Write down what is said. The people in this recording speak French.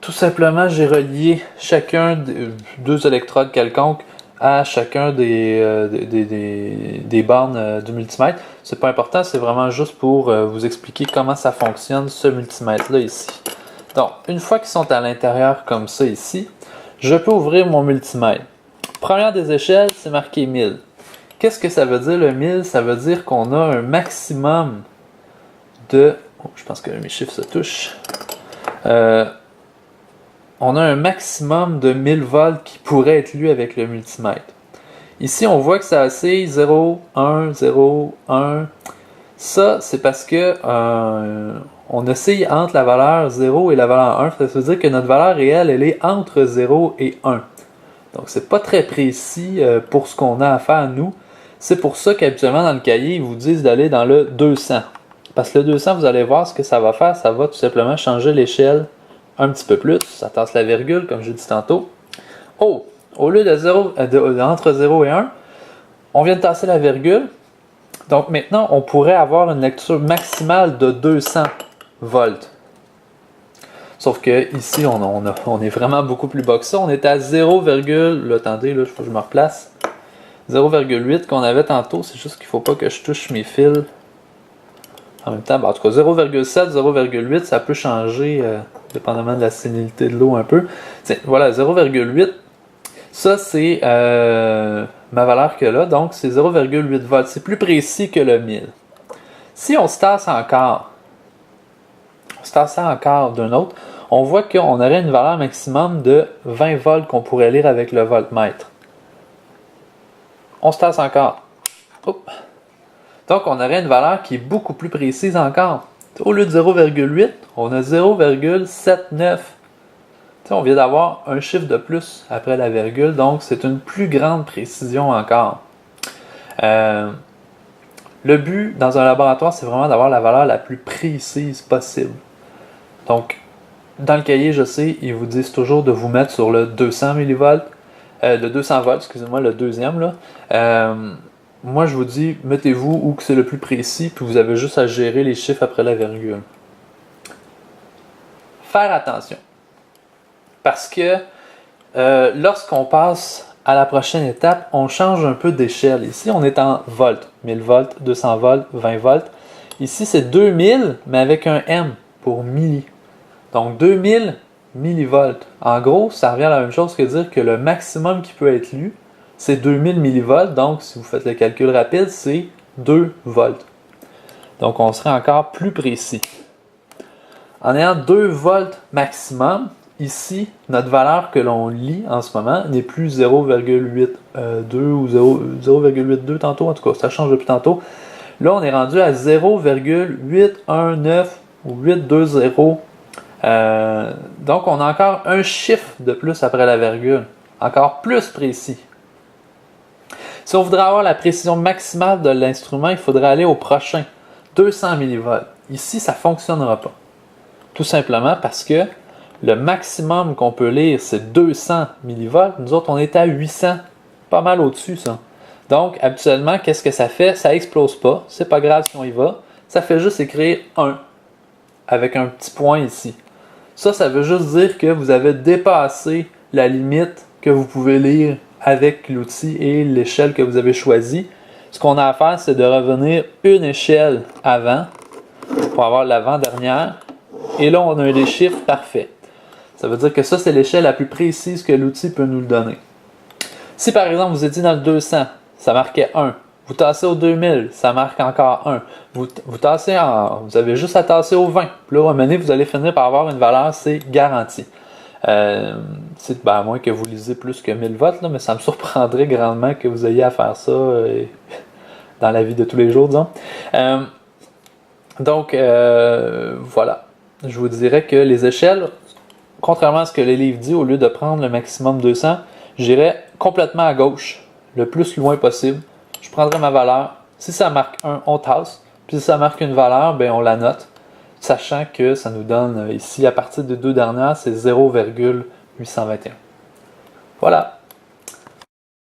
Tout simplement, j'ai relié chacun des deux électrodes quelconques à chacun des bornes du multimètre. C'est pas important, c'est vraiment juste pour vous expliquer comment ça fonctionne ce multimètre-là ici. Donc, une fois qu'ils sont à l'intérieur comme ça ici, je peux ouvrir mon multimètre. Première des échelles, c'est marqué 1000. Qu'est-ce que ça veut dire le 1000? Ça veut dire qu'on a un maximum de... Oh, je pense que mes chiffres se touchent. On a un maximum de 1000 volts qui pourrait être lu avec le multimètre. Ici, on voit que ça oscille 0, 1, 0, 1. Ça, c'est parce que on oscille entre la valeur 0 et la valeur 1. Ça veut dire que notre valeur réelle, elle est entre 0 et 1. Donc, c'est pas très précis pour ce qu'on a à faire, nous. C'est pour ça qu'habituellement, dans le cahier, ils vous disent d'aller dans le 200. Parce que le 200, vous allez voir ce que ça va faire. Ça va tout simplement changer l'échelle un petit peu plus. Ça tasse la virgule, comme j'ai dit tantôt. Oh! Au lieu de entre 0 et 1, on vient de tasser la virgule. Donc maintenant, on pourrait avoir une lecture maximale de 200 volts. Sauf que ici, on est vraiment beaucoup plus bas que ça. On est à 0, là, attendez, là, il faut que je me replace. 0,8 qu'on avait tantôt. C'est juste qu'il ne faut pas que je touche mes fils. En même temps, en tout cas, 0,7, 0,8, ça peut changer dépendamment de la sénilité de l'eau un peu. Tiens, voilà, 0,8. Ça, c'est ma valeur que là, donc c'est 0,8 volts. C'est plus précis que le 1000. Si on se tasse encore d'un autre, on voit qu'on aurait une valeur maximum de 20 volts qu'on pourrait lire avec le voltmètre. On se tasse encore. Oups. Donc, on aurait une valeur qui est beaucoup plus précise encore. Au lieu de 0,8, on a 0,79. On vient d'avoir un chiffre de plus après la virgule, donc c'est une plus grande précision encore. Le but dans un laboratoire, c'est vraiment d'avoir la valeur la plus précise possible. Donc, dans le cahier, je sais, ils vous disent toujours de vous mettre sur le 200 millivolts, le 200 volts, excusez-moi, le deuxième là. Moi, je vous dis, mettez-vous où c'est le plus précis, puis vous avez juste à gérer les chiffres après la virgule. Faire attention. Parce que lorsqu'on passe à la prochaine étape, on change un peu d'échelle. Ici, on est en volts. 1000 volts, 200 volts, 20 volts. Ici, c'est 2000, mais avec un M pour milli. Donc, 2000 millivolts. En gros, ça revient à la même chose que dire que le maximum qui peut être lu, c'est 2000 millivolts. Donc, si vous faites le calcul rapide, c'est 2 volts. Donc, on serait encore plus précis. En ayant 2 volts maximum, ici, notre valeur que l'on lit en ce moment n'est plus 0,82 ou 0,82 tantôt. En tout cas, ça change depuis tantôt. Là, on est rendu à 0,819 ou 820. Donc, on a encore un chiffre de plus après la virgule. Encore plus précis. Si on voudrait avoir la précision maximale de l'instrument, il faudrait aller au prochain. 200 millivolts. Ici, ça ne fonctionnera pas. Tout simplement parce que le maximum qu'on peut lire, c'est 200 millivolts. Nous autres, on est à 800. Pas mal au-dessus, ça. Donc, habituellement, qu'est-ce que ça fait? Ça explose pas. C'est pas grave si on y va. Ça fait juste écrire 1 avec un petit point ici. Ça veut juste dire que vous avez dépassé la limite que vous pouvez lire avec l'outil et l'échelle que vous avez choisie. Ce qu'on a à faire, c'est de revenir une échelle avant pour avoir l'avant-dernière. Et là, on a des chiffres parfaits. Ça veut dire que ça, c'est l'échelle la plus précise que l'outil peut nous le donner. Si par exemple, vous étiez dans le 200, ça marquait 1. Vous tassez au 2000, ça marque encore 1. Vous avez juste à tasser au 20. Puis là, à un moment donné, vous allez finir par avoir une valeur, c'est garanti. À moins que vous lisez plus que 1000 volts, là, mais ça me surprendrait grandement que vous ayez à faire ça dans la vie de tous les jours, disons. Voilà. Je vous dirais que les échelles, contrairement à ce que les livres disent, au lieu de prendre le maximum 200, j'irais complètement à gauche, le plus loin possible. Je prendrai ma valeur. Si ça marque 1, on tasse. Puis si ça marque une valeur, ben on la note. Sachant que ça nous donne ici, à partir des deux dernières, c'est 0,821. Voilà.